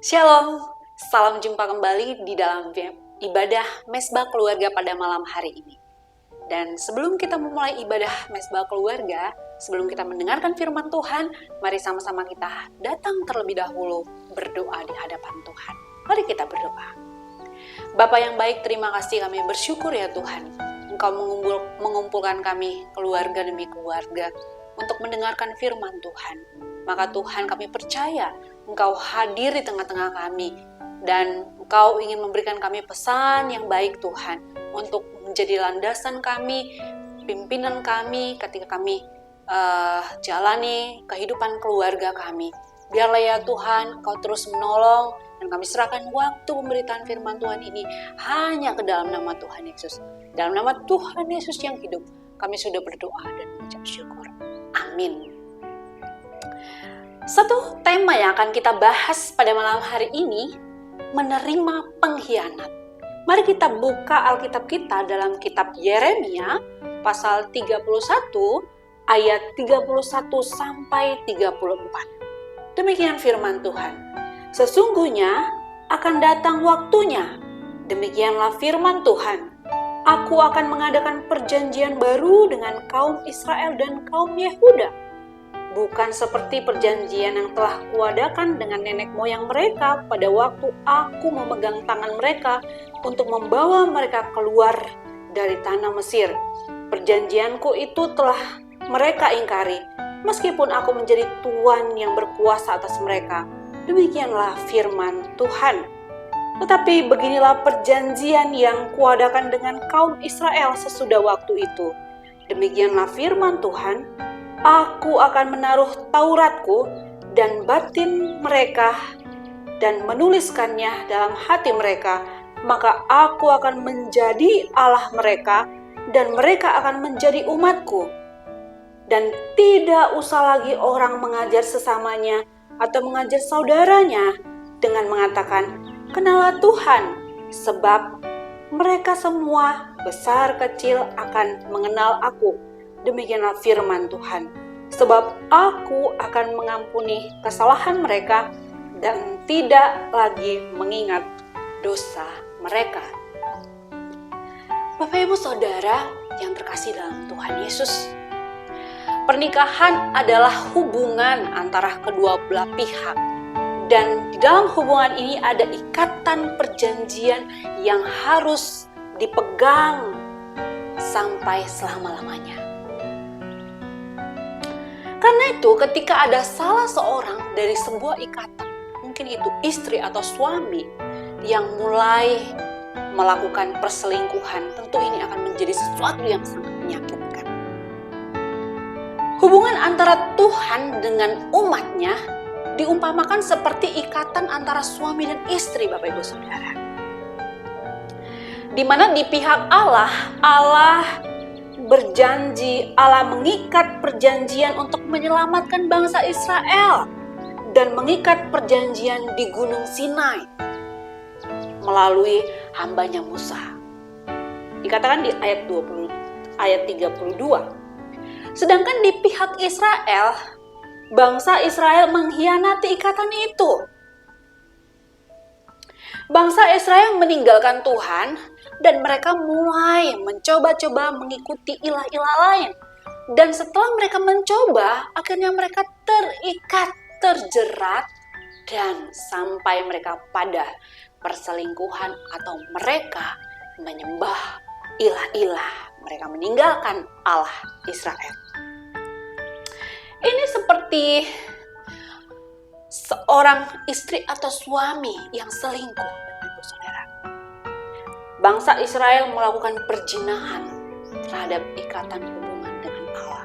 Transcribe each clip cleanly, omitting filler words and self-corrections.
Shalom, salam jumpa kembali di dalam ibadah Mesbah Keluarga pada malam hari ini. Dan sebelum kita memulai ibadah Mesbah Keluarga, sebelum kita mendengarkan firman Tuhan, mari sama-sama kita datang terlebih dahulu berdoa di hadapan Tuhan. Mari kita berdoa. Bapa yang baik, terima kasih, kami bersyukur ya Tuhan. Engkau mengumpulkan kami keluarga demi keluarga untuk mendengarkan firman Tuhan. Maka Tuhan, kami percaya Engkau hadir di tengah-tengah kami dan Engkau ingin memberikan kami pesan yang baik Tuhan untuk menjadi landasan kami, pimpinan kami ketika kami jalani kehidupan keluarga kami. Biarlah ya Tuhan Engkau terus menolong dan kami serahkan waktu pemberitaan firman Tuhan ini hanya ke dalam nama Tuhan Yesus. Dalam nama Tuhan Yesus yang hidup, kami sudah berdoa dan mengucap syukur. Amin. Satu tema yang akan kita bahas pada malam hari ini, menerima pengkhianat. Mari kita buka Alkitab kita dalam kitab Yeremia pasal 31 ayat 31 sampai 34. Demikian firman Tuhan. Sesungguhnya akan datang waktunya, demikianlah firman Tuhan. Aku akan mengadakan perjanjian baru dengan kaum Israel dan kaum Yehuda. Bukan seperti perjanjian yang telah kuadakan dengan nenek moyang mereka pada waktu aku memegang tangan mereka untuk membawa mereka keluar dari tanah Mesir. Perjanjianku itu telah mereka ingkari, meskipun aku menjadi Tuhan yang berkuasa atas mereka. Demikianlah firman Tuhan. Tetapi beginilah perjanjian yang kuadakan dengan kaum Israel sesudah waktu itu. Demikianlah firman Tuhan. Aku akan menaruh Tauratku dan batin mereka dan menuliskannya dalam hati mereka. Maka aku akan menjadi Allah mereka dan mereka akan menjadi umatku. Dan tidak usah lagi orang mengajar sesamanya atau mengajar saudaranya dengan mengatakan, "Kenalah Tuhan," sebab mereka semua besar kecil akan mengenal aku. Demikianlah firman Tuhan. Sebab aku akan mengampuni kesalahan mereka dan tidak lagi mengingat dosa mereka. Bapak Ibu Saudara yang terkasih dalam Tuhan Yesus, pernikahan adalah hubungan antara kedua belah pihak. Dan di dalam hubungan ini ada ikatan perjanjian yang harus dipegang sampai selama-lamanya. Karena itu ketika ada salah seorang dari sebuah ikatan, mungkin itu istri atau suami yang mulai melakukan perselingkuhan, tentu ini akan menjadi sesuatu yang sangat menyakitkan. Hubungan antara Tuhan dengan umatnya diumpamakan seperti ikatan antara suami dan istri, Bapak Ibu Saudara. Di mana di pihak Allah berjanji, Allah mengikat perjanjian untuk menyelamatkan bangsa Israel dan mengikat perjanjian di Gunung Sinai melalui hambanya Musa. Dikatakan di ayat 32. Sedangkan di pihak Israel, bangsa Israel mengkhianati ikatan itu. Bangsa Israel meninggalkan Tuhan dan mereka mulai mencoba-coba mengikuti ilah-ilah lain. Dan setelah mereka mencoba, akhirnya mereka terikat, terjerat, dan sampai mereka pada perselingkuhan atau mereka menyembah ilah-ilah. Mereka meninggalkan Allah Israel. Ini seperti seorang istri atau suami yang selingkuh, Bapak Saudara. Bangsa Israel melakukan perzinahan terhadap ikatan hubungan dengan Allah.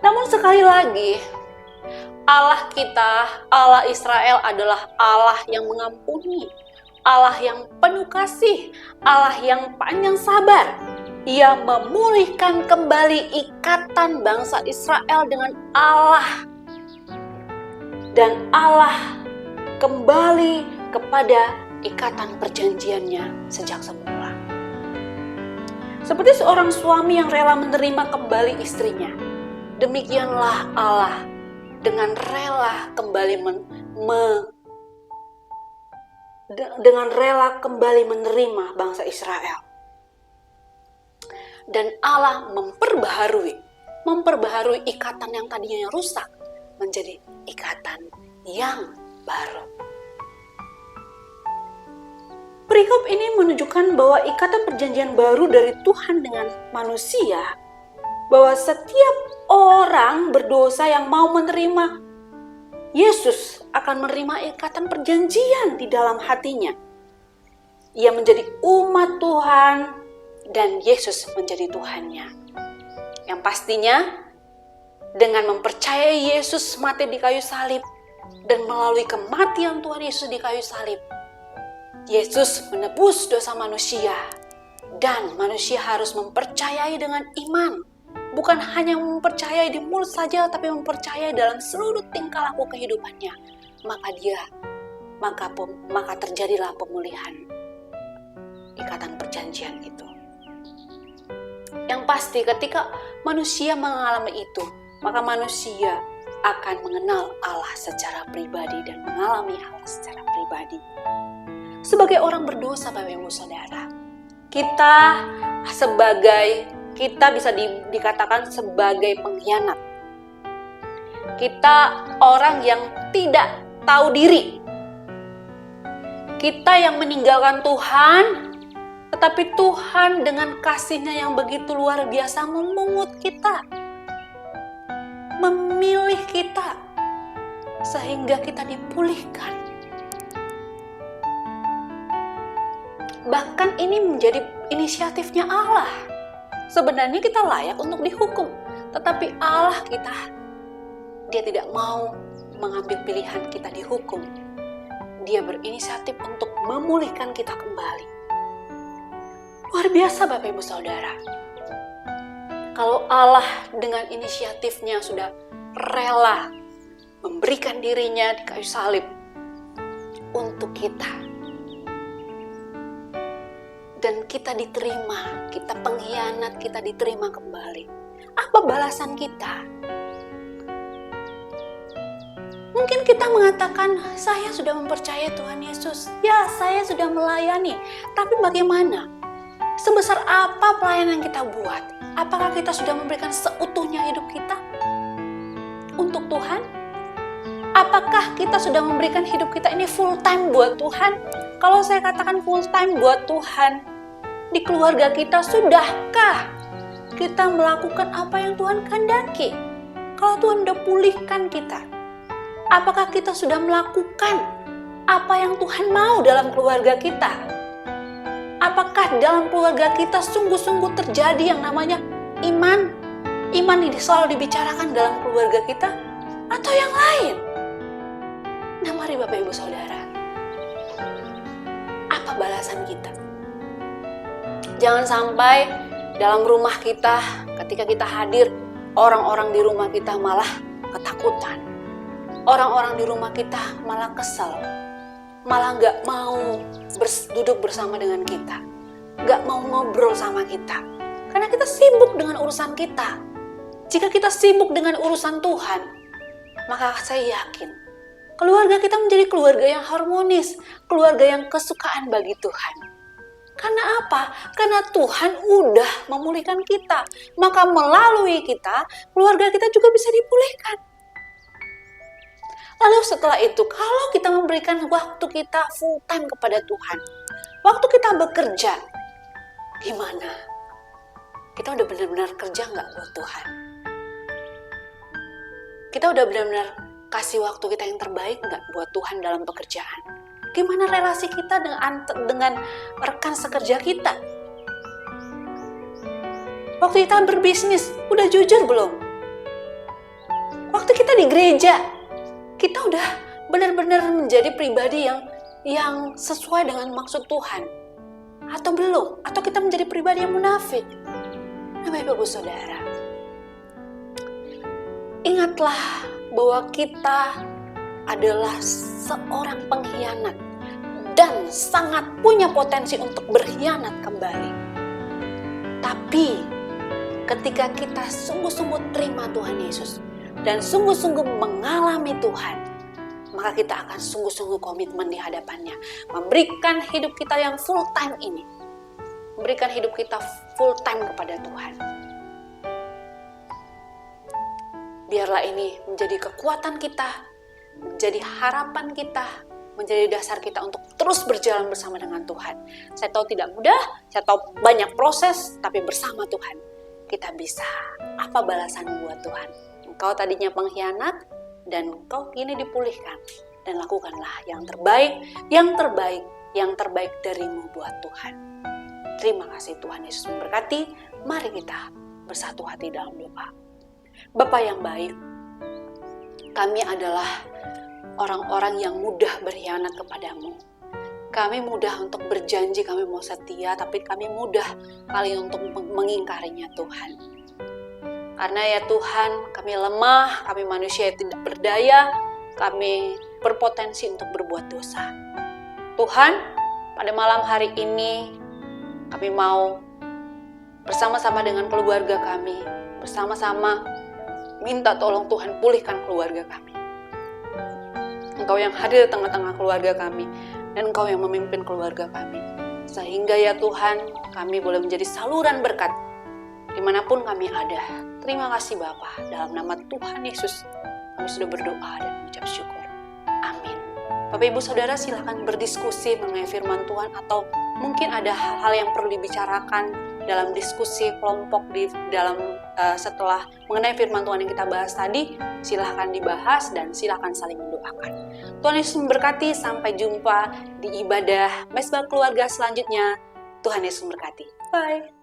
Namun sekali lagi, Allah kita, Allah Israel adalah Allah yang mengampuni, Allah yang penuh kasih, Allah yang panjang sabar. Ia memulihkan kembali ikatan bangsa Israel dengan Allah. Dan Allah kembali kepada ikatan perjanjiannya sejak semula. Seperti seorang suami yang rela menerima kembali istrinya, demikianlah Allah dengan rela kembali dengan rela kembali menerima bangsa Israel. Dan Allah memperbaharui ikatan yang tadinya rusak menjadi ikatan yang baru. Perikop ini menunjukkan bahwa ikatan perjanjian baru dari Tuhan dengan manusia, bahwa setiap orang berdosa yang mau menerima Yesus akan menerima ikatan perjanjian di dalam hatinya. Ia menjadi umat Tuhan dan Yesus menjadi Tuhannya. Yang pastinya dengan mempercayai Yesus mati di kayu salib dan melalui kematian Tuhan Yesus di kayu salib, Yesus menebus dosa manusia dan manusia harus mempercayai dengan iman. Bukan hanya mempercayai di mulut saja, tapi mempercayai dalam seluruh tingkah laku kehidupannya. Maka terjadilah pemulihan ikatan perjanjian itu. Yang pasti ketika manusia mengalami itu, maka manusia akan mengenal Allah secara pribadi dan mengalami Allah secara pribadi. Sebagai orang berdosa, Bapak Ibu Saudara, kita bisa dikatakan sebagai pengkhianat. Kita orang yang tidak tahu diri. Kita yang meninggalkan Tuhan, tetapi Tuhan dengan kasih-Nya yang begitu luar biasa memungut kita, memilih kita, sehingga kita dipulihkan. Bahkan ini menjadi inisiatifnya Allah. Sebenarnya kita layak untuk dihukum, tetapi Allah kita, Dia tidak mau mengambil pilihan kita dihukum. Dia berinisiatif untuk memulihkan kita kembali. Luar biasa Bapak Ibu Saudara. Kalau Allah dengan inisiatifnya sudah rela memberikan dirinya di kayu salib untuk kita, dan kita diterima, kita pengkhianat, kita diterima kembali. Apa balasan kita? Mungkin kita mengatakan, saya sudah mempercayai Tuhan Yesus. Ya, saya sudah melayani. Tapi bagaimana? Sebesar apa pelayanan yang kita buat? Apakah kita sudah memberikan seutuhnya hidup kita untuk Tuhan? Apakah kita sudah memberikan hidup kita ini full time buat Tuhan? Kalau saya katakan full time buat Tuhan, di keluarga kita sudahkah kita melakukan apa yang Tuhan kehendaki? Kalau Tuhan sudah pulihkan kita, apakah kita sudah melakukan apa yang Tuhan mau dalam keluarga kita? Apakah dalam keluarga kita sungguh-sungguh terjadi yang namanya iman? Iman ini selalu dibicarakan dalam keluarga kita atau yang lain? Nah, mari Bapak Ibu Saudara, apa balasan kita? Jangan sampai dalam rumah kita, ketika kita hadir, orang-orang di rumah kita malah ketakutan. Orang-orang di rumah kita malah kesal, malah gak mau duduk bersama dengan kita, gak mau ngobrol sama kita, karena kita sibuk dengan urusan kita. Jika kita sibuk dengan urusan Tuhan, maka saya yakin keluarga kita menjadi keluarga yang harmonis, keluarga yang kesukaan bagi Tuhan. Karena apa? Karena Tuhan udah memulihkan kita. Maka melalui kita, keluarga kita juga bisa dipulihkan. Lalu setelah itu, kalau kita memberikan waktu kita full time kepada Tuhan, waktu kita bekerja, gimana? Kita udah benar-benar kerja nggak buat Tuhan? Kita udah benar-benar kasih waktu kita yang terbaik nggak buat Tuhan dalam pekerjaan? Gimana relasi kita dengan rekan sekerja kita? Waktu kita berbisnis, udah jujur belum? Waktu kita di gereja, kita udah benar-benar menjadi pribadi yang sesuai dengan maksud Tuhan? Atau belum? Atau kita menjadi pribadi yang munafik? Nah, Bapak Ibu Saudara, ingatlah bahwa kita adalah seorang pengkhianat dan sangat punya potensi untuk berkhianat kembali. Tapi ketika kita sungguh-sungguh terima Tuhan Yesus dan sungguh-sungguh mengalami Tuhan, maka kita akan sungguh-sungguh komitmen di hadapannya. Memberikan hidup kita yang full time ini. Memberikan hidup kita full time kepada Tuhan. Biarlah ini menjadi kekuatan kita, menjadi harapan kita, menjadi dasar kita untuk terus berjalan bersama dengan Tuhan. Saya tahu tidak mudah, saya tahu banyak proses, tapi bersama Tuhan kita bisa. Apa balasan buat Tuhan? Engkau tadinya pengkhianat, dan engkau kini dipulihkan. Dan lakukanlah yang terbaik, yang terbaik darimu buat Tuhan. Terima kasih Tuhan Yesus memberkati. Mari kita bersatu hati dalam doa. Bapa yang baik, kami adalah orang-orang yang mudah berkhianat kepadamu. Kami mudah untuk berjanji kami mau setia, tapi kami mudah kali untuk mengingkarinya Tuhan. Karena ya Tuhan, kami lemah, kami manusia yang tidak berdaya, kami berpotensi untuk berbuat dosa. Tuhan, pada malam hari ini, kami mau bersama-sama dengan keluarga kami, bersama-sama minta tolong Tuhan pulihkan keluarga kami. Engkau yang hadir di tengah-tengah keluarga kami, dan Engkau yang memimpin keluarga kami. Sehingga ya Tuhan, kami boleh menjadi saluran berkat dimanapun kami ada. Terima kasih Bapa, dalam nama Tuhan Yesus, kami sudah berdoa dan mengucap syukur. Amin. Bapak Ibu Saudara silakan berdiskusi mengenai firman Tuhan, atau mungkin ada hal-hal yang perlu dibicarakan dalam diskusi kelompok setelah mengenai firman Tuhan yang kita bahas tadi. Silahkan dibahas dan silahkan saling mendoakan. Tuhan Yesus memberkati. Sampai jumpa di ibadah Mesbah Keluarga selanjutnya. Tuhan Yesus memberkati. Bye.